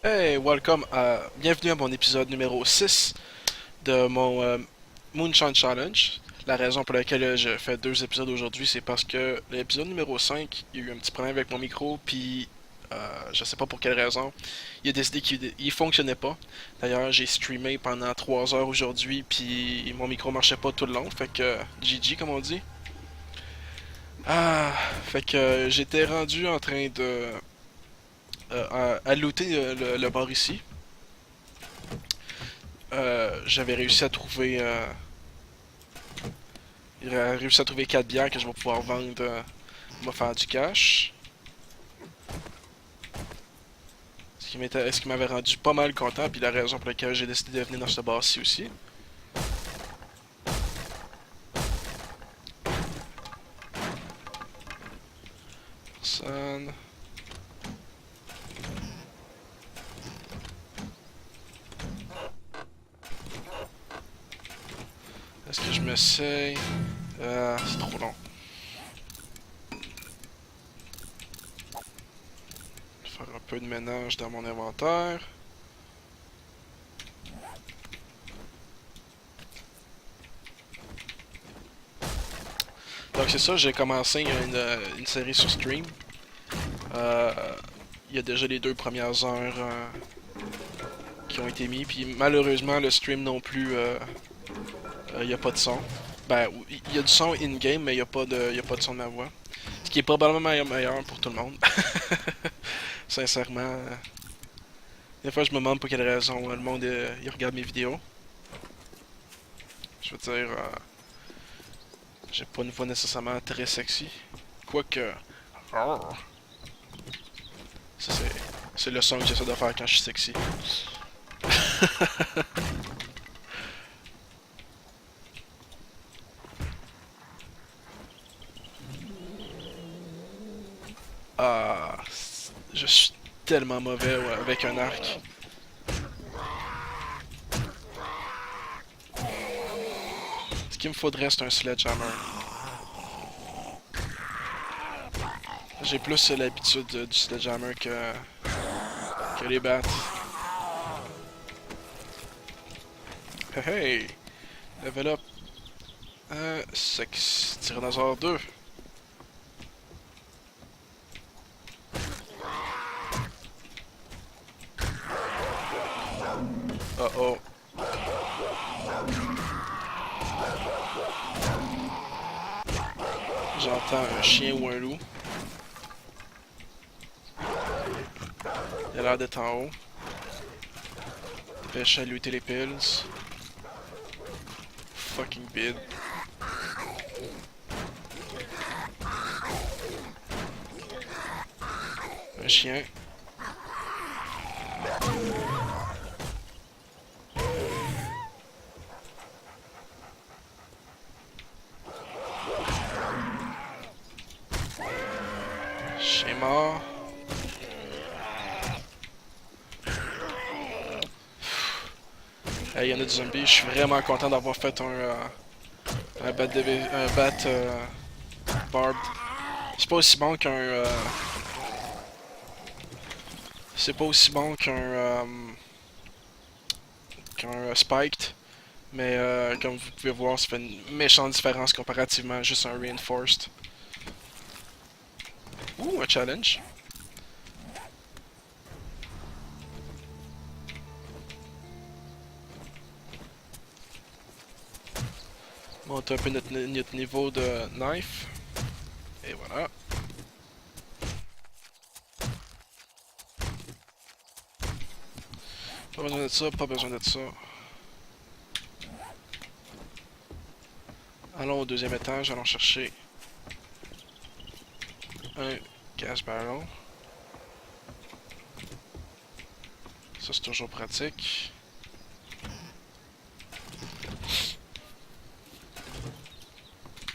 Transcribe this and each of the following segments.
Hey, bienvenue à mon épisode numéro 6 de mon Moonshine Challenge. La raison pour laquelle je fais deux épisodes aujourd'hui, c'est parce que l'épisode numéro 5, il y a eu un petit problème avec mon micro, puis je sais pas pour quelle raison, il a décidé qu'il fonctionnait pas. D'ailleurs, j'ai streamé pendant 3 heures aujourd'hui, puis mon micro marchait pas tout le long, fait que GG comme on dit. Ah, fait que j'étais rendu en train de à looter le bar ici. J'avais réussi à trouver réussi à trouver 4 bières que je vais pouvoir vendre, me faire du cash. Ce qui m'avait rendu pas mal content, puis la raison pour laquelle j'ai décidé de venir dans ce bar-ci aussi. Personne. Est-ce que je m'essaye? C'est trop long. Je vais faire un peu de ménage dans mon inventaire. Donc c'est ça, j'ai commencé une série sur stream. Euh, Il y a déjà les 2 premières heures qui ont été mis, puis malheureusement le stream non plus, il n'y a pas de son. Ben, il y a du son in-game, mais il y a pas de son de ma voix. Ce qui est probablement meilleur pour tout le monde. Sincèrement. Des fois, je me demande pour quelle raison le monde il regarde mes vidéos. Je veux dire, j'ai pas une voix nécessairement très sexy. Quoique. Ça, c'est le son que j'essaie de faire quand je suis sexy. Ah, je suis tellement mauvais ouais, avec un arc. Ce qu'il me faudrait, c'est un sledgehammer. J'ai plus l'habitude du sledgehammer que les battes. Hey hey! Level up. Sex. Tyrannosaure 2. Oh oh. J'entends un chien ou un loup. Il a l'air d'être en haut. Dépêche à looter les pills. Fucking bid. Un chien. Chien mort. Hey, il y en a du zombie. Je suis vraiment content d'avoir fait un bat barbed. C'est pas aussi bon c'est pas aussi bon qu'un spiked. Mais comme vous pouvez voir, ça fait une méchante différence comparativement à juste un reinforced. Ouh, un challenge. Monte un peu notre niveau de knife. Et voilà. Pas besoin de ça, pas besoin de ça. Allons au deuxième étage, allons chercher un gas barrel. Ça c'est toujours pratique.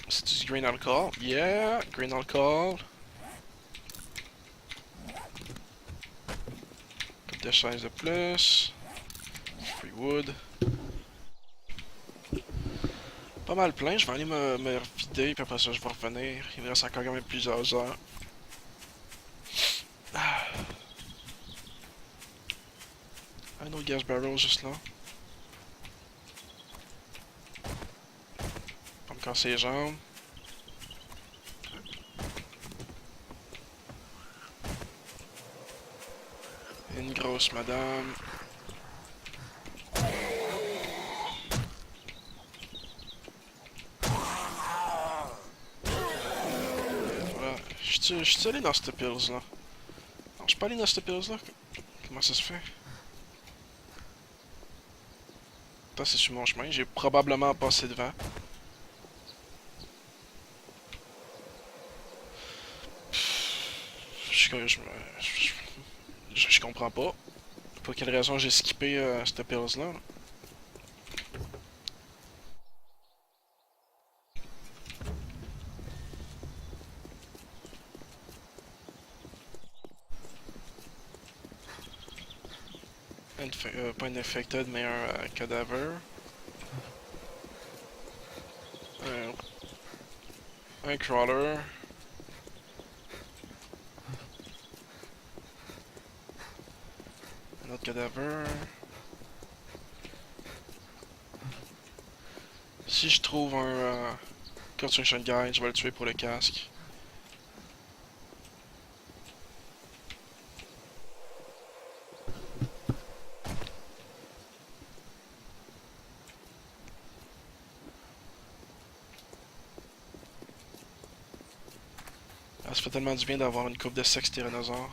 C'est du green alcohol. Yeah, green alcohol. Coupe de chaise de plus. Free wood. Pas mal plein, je vais aller me vider, puis après ça je vais revenir. Il me reste encore quand même plusieurs heures. Un autre gas barrel juste là. Pas me casser les jambes. Une grosse madame. Voilà. Je suis allé dans cette pills là. Non, je suis pas allé dans cette pills là. Comment ça se fait? Attends, c'est sur mon chemin. J'ai probablement passé devant. Je comprends pas. Pour quelle raison j'ai skippé cette pills là. Pas un infected, mais un cadaver. Un crawler. Un autre cadaver. Si je trouve un construction guide, je vais le tuer pour le casque. Ah, ça fait tellement du bien d'avoir une coupe de sexe tyrannosaure.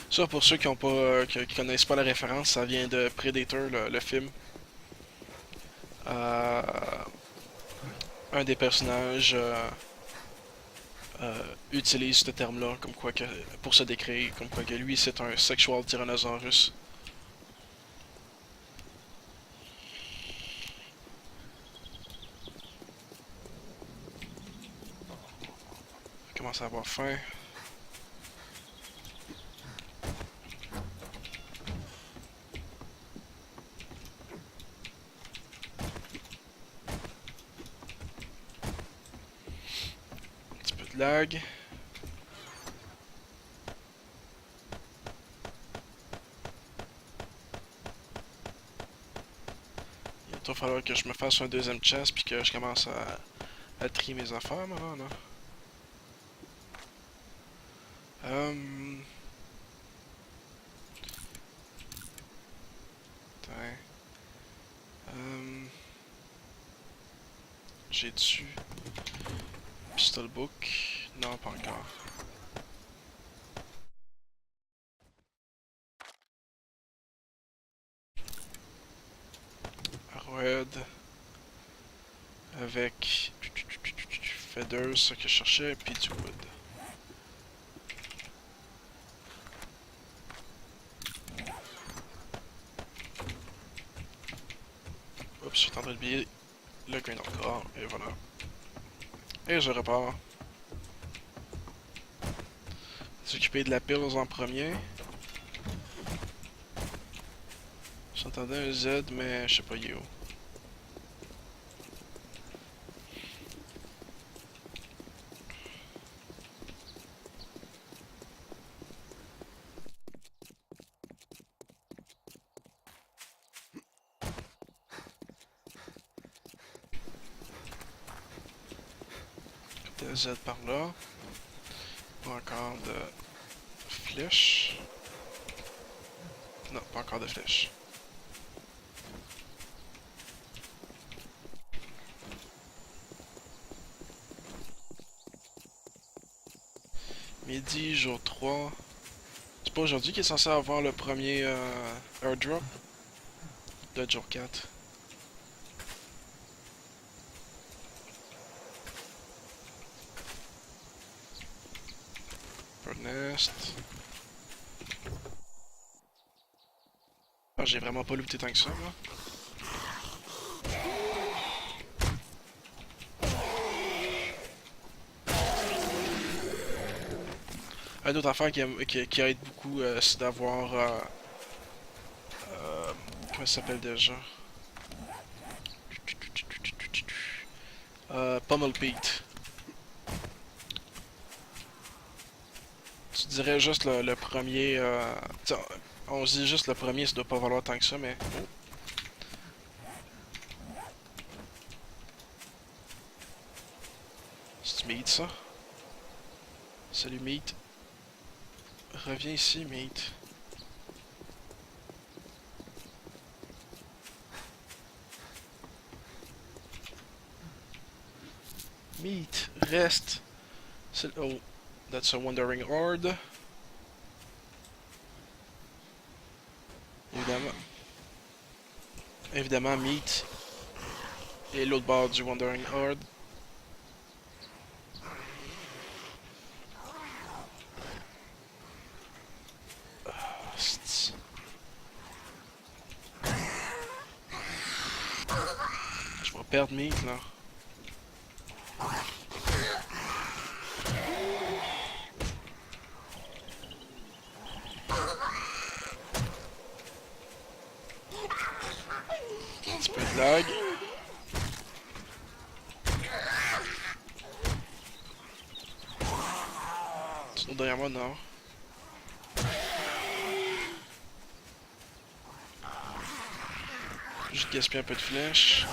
Ça, pour ceux qui ont pas, qui connaissent pas la référence, ça vient de Predator, le film. Euh, un des personnages utilise ce terme-là, comme quoi que, pour se décrire, comme quoi que lui c'est un sexual tyrannosaurus. Il commence à avoir faim. Un petit peu de lag. Il va falloir que je me fasse un deuxième chest puis que je commence à trier mes affaires maintenant, là. Attends. J'ai-tu Pistol Book? Non, pas encore. Arrowhead. Avec Feathers, ce que je cherchais, puis du Wood. Oups, je suis en train d'oublier le grain encore, et voilà. Et je repars. S'occuper de la pills en premier. J'entendais un Z, mais je sais pas il est où. Des Z par là. Pas encore de flèches. Non, pas encore de flèches. Midi, jour 3. C'est pas aujourd'hui qu'il est censé avoir le premier airdrop? Le jour 4. Bird Nest. Ah, j'ai vraiment pas looté tant que ça, là. Une autre affaire qui aide beaucoup, c'est d'avoir... comment ça s'appelle déjà? Pummel Pete. Tu dirais juste le premier. On se dit juste le premier, ça doit pas valoir tant que ça, mais. C'est Meat ça? Salut Meat. Reviens ici, Meat. Meat, reste. Oh, that's a wandering horde. Évidemment. Évidemment, Meat et l'autre bord du wandering horde. Je vais perdre Meat là. Un petit peu de lag. Sinon derrière moi, non. Juste gaspiller un peu de flèches.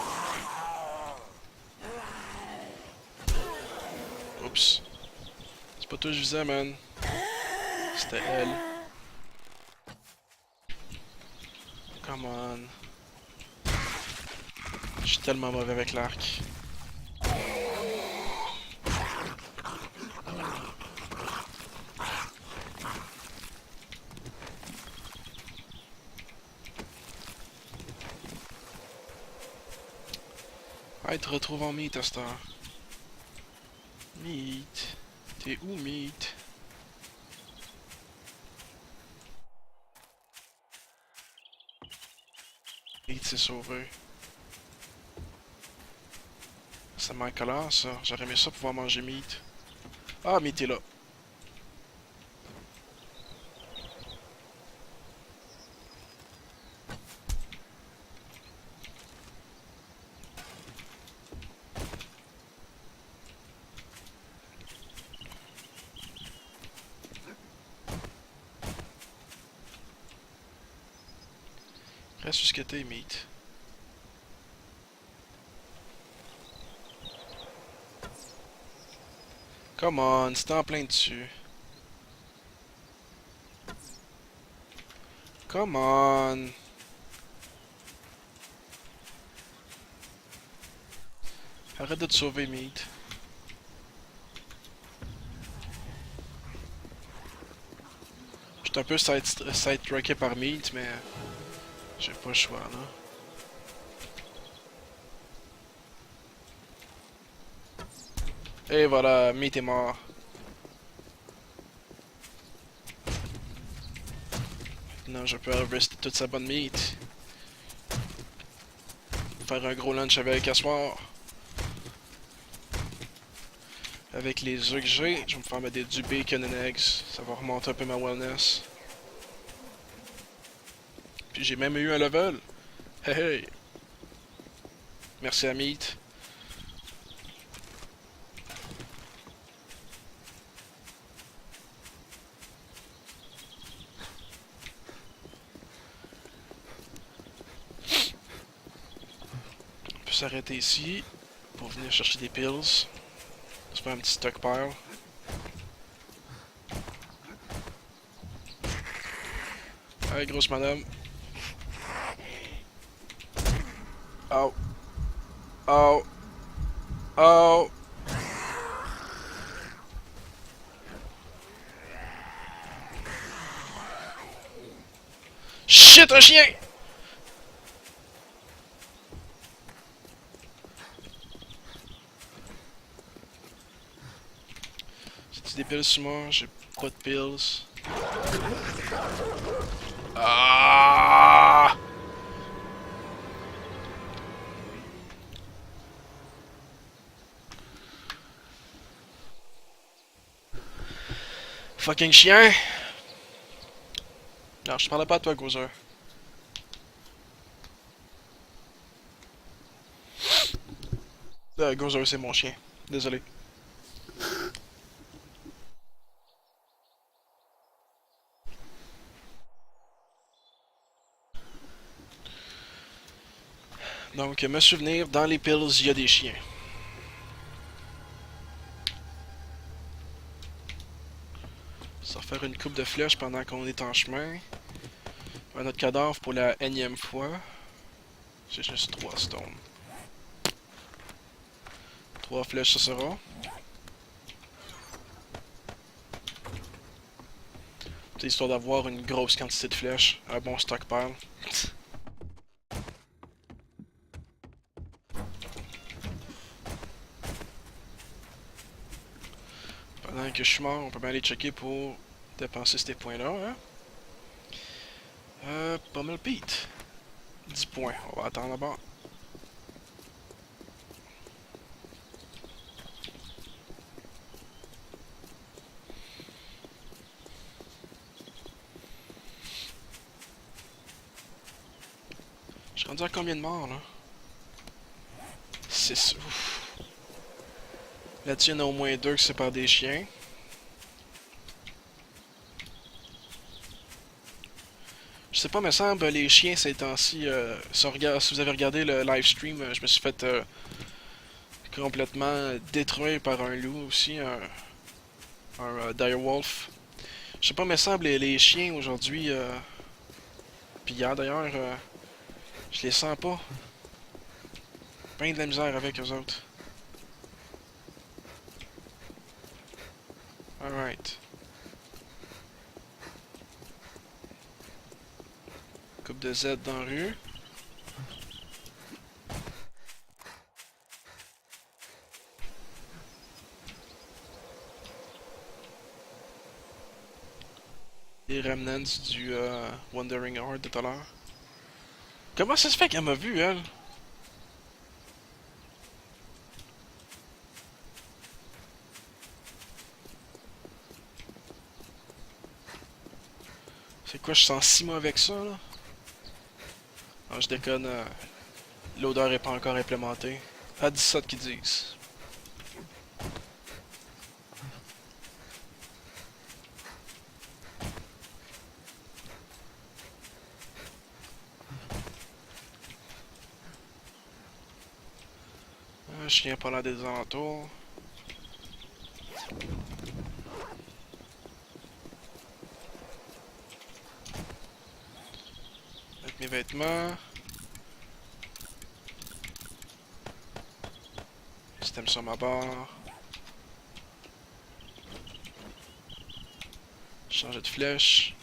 Oups. C'est pas toi que je visais, man. C'était elle. Come on. Je suis tellement mauvais avec l'arc. Ah, te retrouve en Meat à cette heure. Meat. T'es où, Meat? Meat s'est sauvé. Ça manque colère, ça. J'aurais aimé ça pouvoir manger Meat. Ah, Meat est là. Reste jusqu'à t'es, Meat. Come on, c'était en plein dessus. Come on. Arrête de te sauver, Meat. J'étais un peu side-tracké par Meat, mais j'ai pas le choix, là. Et voilà, Meat est mort. Maintenant, je peux harvester toute sa bonne Meat. Faire un gros lunch avec à soir. Avec les œufs que j'ai, je vais me faire mettre du bacon and eggs. Ça va remonter un peu ma wellness. Puis j'ai même eu un level. Hey hey! Merci à Meat. On peut s'arrêter ici pour venir chercher des pills. Se faire un petit stockpile. Allez, grosse madame. Oh. Oh. Oh. Shit, un chien! J'ai des pills sur moi, j'ai pas de pills. Ah! Fucking chien! Non, je parlais pas à toi, Gozer. Gozer, c'est mon chien. Désolé. Donc, me souvenir, dans les pills, il y a des chiens. Ça va faire une coupe de flèches pendant qu'on est en chemin. Notre cadavre pour la énième fois. J'ai juste 3 stones. 3 flèches, ça sera. Histoire d'avoir une grosse quantité de flèches. Un bon stockpile. Pendant que je suis mort, on peut bien aller checker pour dépenser ces points-là. Hein? Pummel Pete. 10 points. On va attendre là-bas. Je suis rendu à combien de morts, là? 6. Là-dessus, il y en a au moins 2 que c'est par des chiens. Je sais pas, me semble, les chiens ces temps-ci, si vous avez regardé le live stream, je me suis fait complètement détruire par un loup aussi, un direwolf. Je sais pas, me semble, les chiens aujourd'hui, pis hier d'ailleurs, je les sens pas. Plein de la misère avec eux autres. Alright. Coupe de Z dans la rue. Les remnants du Wandering Horde de tout à l'heure. Comment ça se fait qu'elle m'a vu, elle? C'est quoi, je sens si mauvais avec ça, là? Non, je déconne, l'odeur est pas encore implémentée. À 17 qu'ils disent. Un chien pas là des alentours. Avec mes vêtements. Système sur ma barre. Changer de flèche.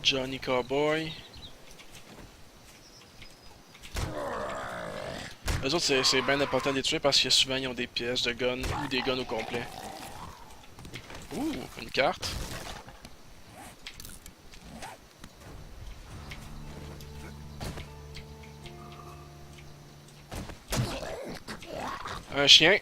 Johnny Cowboy. Les autres, c'est bien important de les tuer parce que souvent ils ont des pièces de gun ou des guns au complet. Ouh, une carte. Un chien.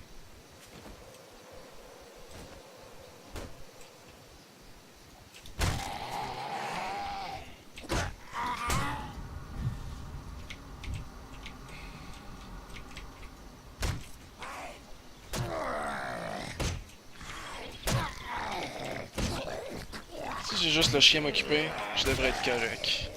Si j'ai juste le chien m'occuper, je devrais être correct.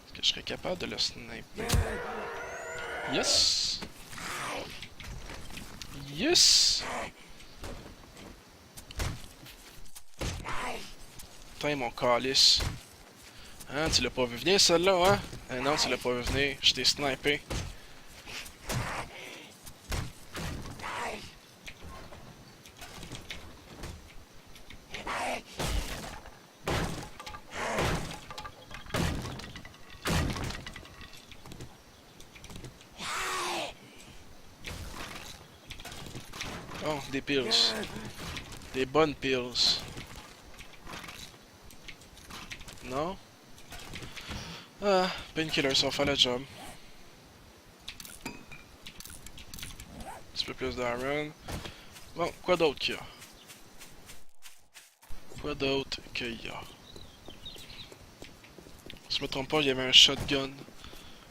Est-ce que je serais capable de le sniper? Yes! Yes! Putain, mon calice. Hein, tu l'as pas vu venir celle-là, hein? Non, tu l'as pas vu venir. Je t'ai snipé. Oh, des pills. Des bonnes pills. Non? Ah, painkiller, ça va faire le job. Un petit peu plus d'iron. Bon, quoi d'autre qu'il y a? Quoi d'autre qu'il y a? Si je me trompe pas, il y avait un shotgun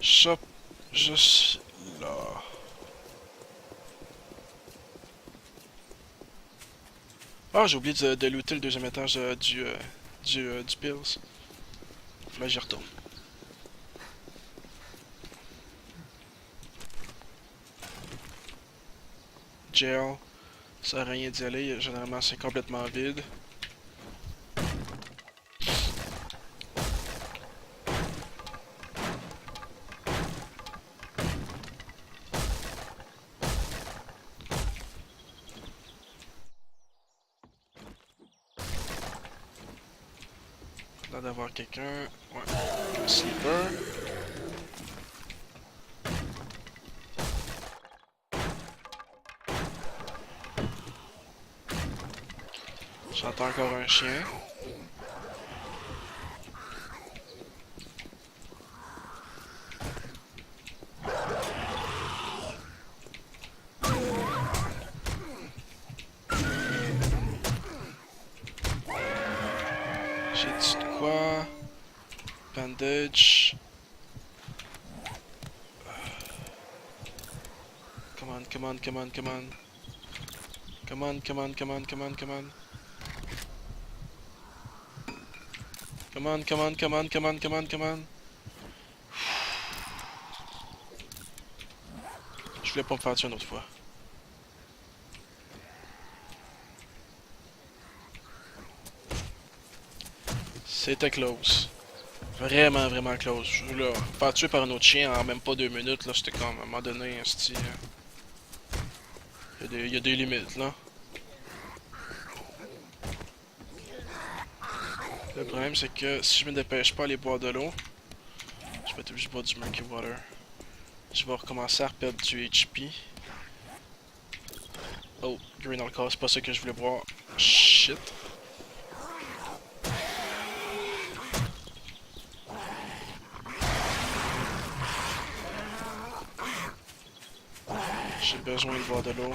Shop juste là. Ah, j'ai oublié de looter le deuxième étage du Pills. Là, j'y retourne. Jail. Ça sert à rien d'y aller. Généralement, c'est complètement vide. Là d'avoir quelqu'un. Ouais. Un sleeper. J'entends encore un chien. J'ai dit de quoi? Bandage. Come on, come on, come on, come on. Come on, come on, come on, come on, come on. Come on, come on, come on, come on, come on, come on. Je voulais pas me faire tuer une autre fois. C'était close. Vraiment, vraiment close. Là, faire tuer par un autre chien en même pas 2 minutes, là, j'étais comme à un moment donné, il y a des limites, là. Le problème, c'est que si je me dépêche pas à aller boire de l'eau, je vais être obligé de boire du murky water. Je vais recommencer à reperdre du HP. Oh, green alcohol, c'est pas ça que je voulais boire. Shit. J'ai besoin de boire de l'eau.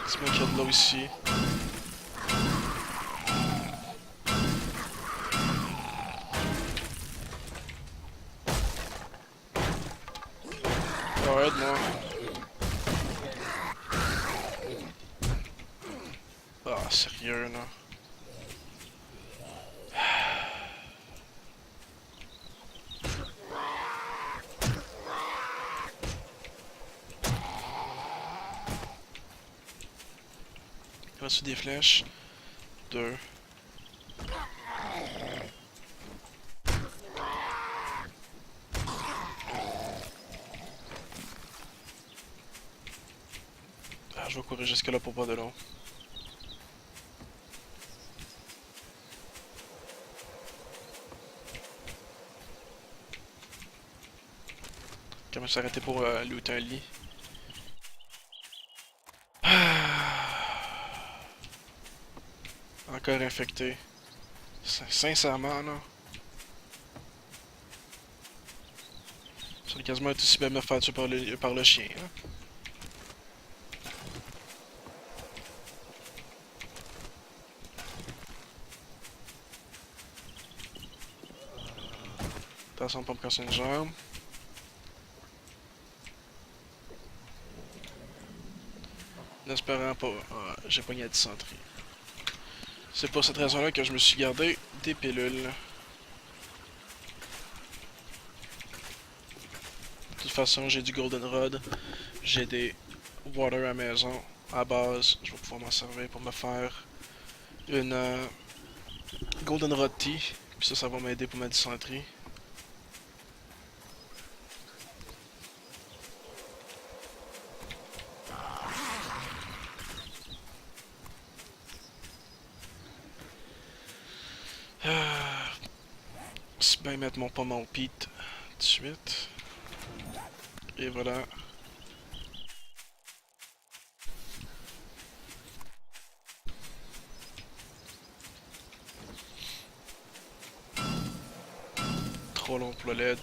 Dis-moi qu'il y a de l'eau ici. Oh, aide-moi. Ah, sérieux, là. Il reste des flèches. 2. Ah, je vais courir jusque là pour boire de l'eau. Quand même s'arrêter pour looter un lit. Encore infecté. Sincèrement, là. Ça va quasiment être aussi bien me faire tuer par le chien, là. Attention de pas me casser une jambe. N'espérant pas. Ah, j'ai pogné à dysenterie. C'est pour cette raison-là que je me suis gardé des pilules. De toute façon, j'ai du Goldenrod. J'ai des water à la maison. À base, je vais pouvoir m'en servir pour me faire une Goldenrod tea. Puis ça va m'aider pour ma dysenterie. C'est bien mettre mon pomme au pit tout de suite. Et voilà. Trop long pour le LED.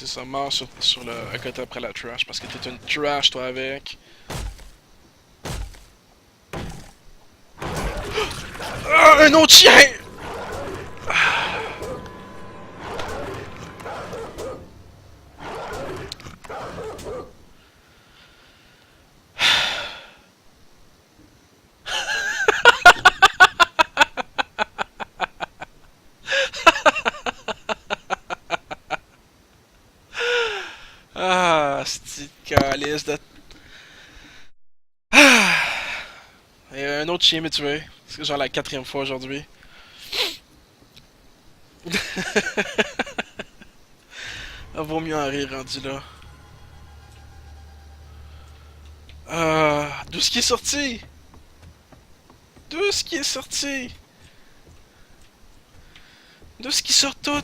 C'est ça, mort sur le à côté après la trash, parce que t'es une trash toi avec. Ah, un autre chien! Ah, c'est calice de... Ah! Et un autre chien m'a tué. C'est genre la quatrième fois aujourd'hui. Ah, vaut mieux en rire rendu là. D'où ce qui est sorti? D'où ce qui est sorti? D'où ce qui sort tout?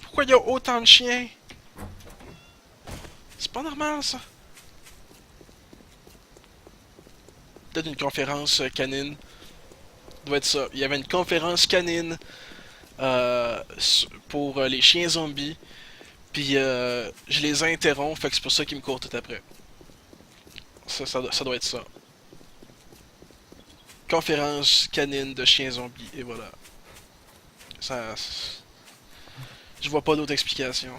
Pourquoi il y a autant de chiens? C'est pas normal ça. Peut-être une conférence canine. Doit être ça. Il y avait une conférence canine pour les chiens zombies. Puis je les interromps, fait que c'est pour ça qu'ils me courent tout après. Ça doit être ça. Conférence canine de chiens zombies, et voilà. Ça. Je vois pas d'autre explication.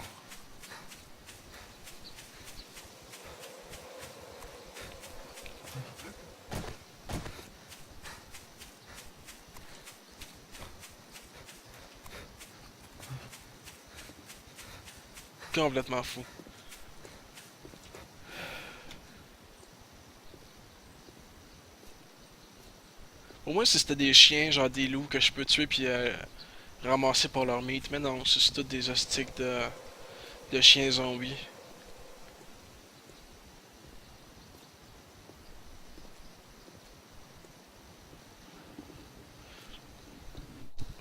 Complètement fou. Au moins, si c'était des chiens, genre des loups que je peux tuer puis ramasser pour leur meat. Mais non, c'est tout des hostiques de chiens zombies.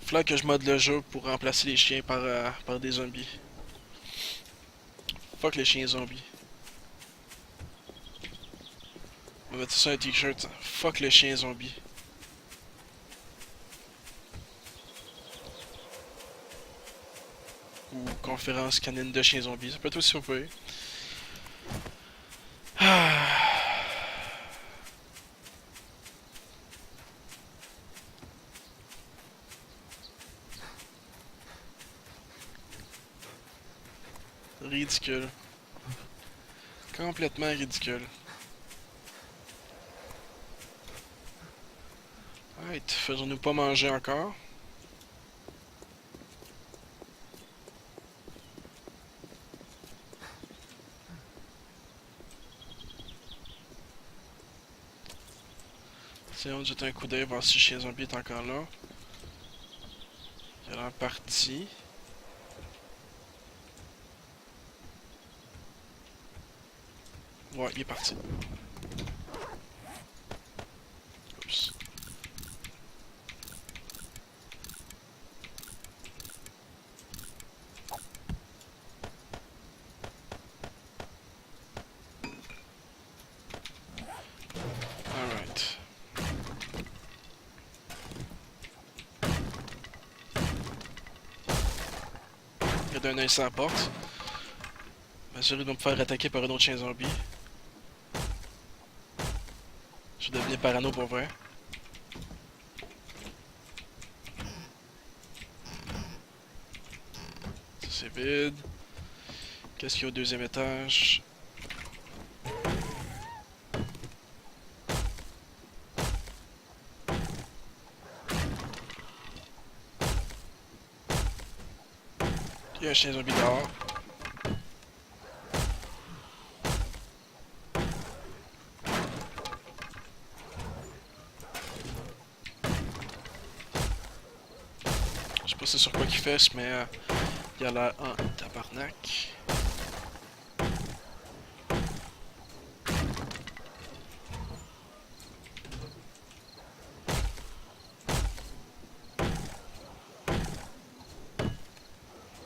Faudrait que je mode le jeu pour remplacer les chiens par des zombies. Fuck les chiens zombies. On va mettre ça un t-shirt. Fuck les chiens zombies. Ou conférence canine de chiens zombies. Ça peut être aussi un peu. Ridicule. Complètement ridicule. Alright, faisons-nous pas manger encore. Essayons de jeter un coup d'œil, voir si chien zombie est encore là. Il a l'air parti. Ouais, il est parti. Oups. Alright. Garde un œil sur la porte. M'assurer de me faire attaquer par un autre chien zombie. Je vais devenir parano pour vrai. Ça c'est vide. Qu'est-ce qu'il y a au deuxième étage? Il y a un chien zombie dehors. Je sais pas c'est sur quoi qu'il fait, mais il a l'air en tabarnak.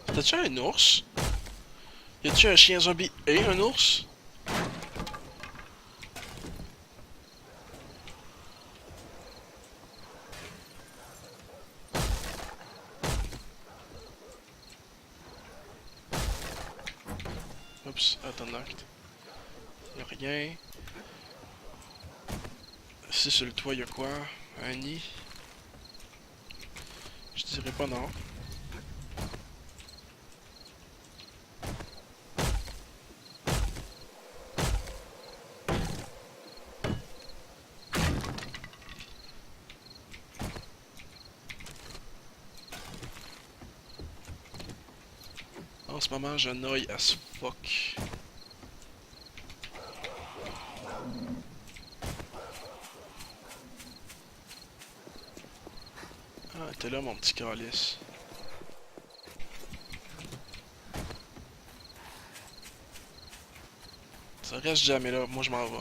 T'as-tu un ours? Y a-tu un chien zombie et un ours? Oups, attends, y'a rien. Ici sur le toit, y'a quoi? Un nid? Je dirais pas non. En ce moment, je noie as fuck. Ah, t'es là, mon petit calice. Ça reste jamais là, moi je m'en vais.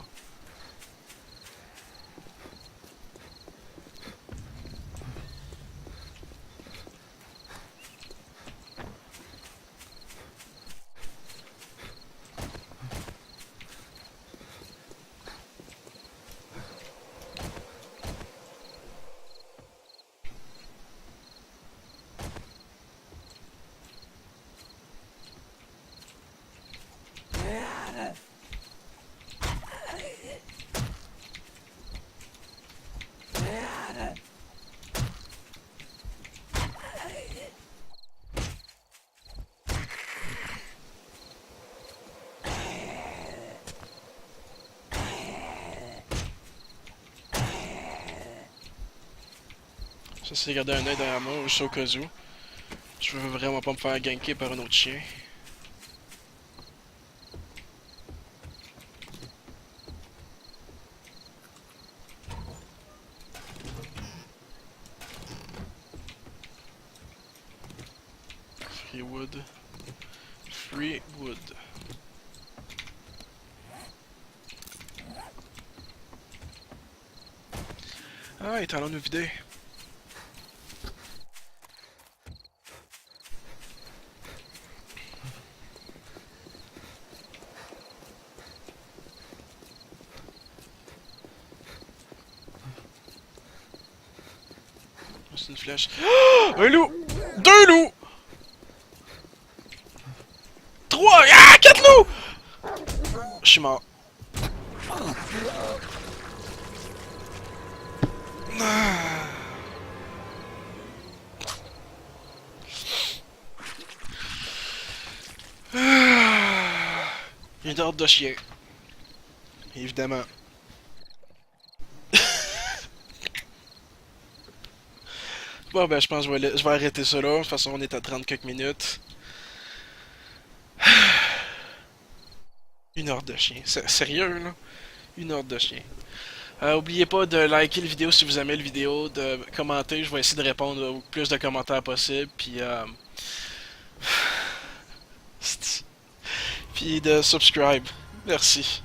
Ça c'est garder un œil derrière moi, juste au cas où. Je veux vraiment pas me faire ganker par un autre chien. Free wood. Free wood. Ah, il est allé nous vider. C'est une flèche. Ah! Un loup! Deux loups! Trois! Ah! Quatre loups! Je suis mort. Ah. Une horde de chiens. Évidemment. Bon ben je pense que je vais arrêter ça là. De toute façon on est à 30 quelques minutes. Une horde de chiens. Sérieux là? Une horde de chiens. Oubliez pas de liker la vidéo si vous aimez la vidéo, de commenter, je vais essayer de répondre au plus de commentaires possible, puis de subscribe. Merci.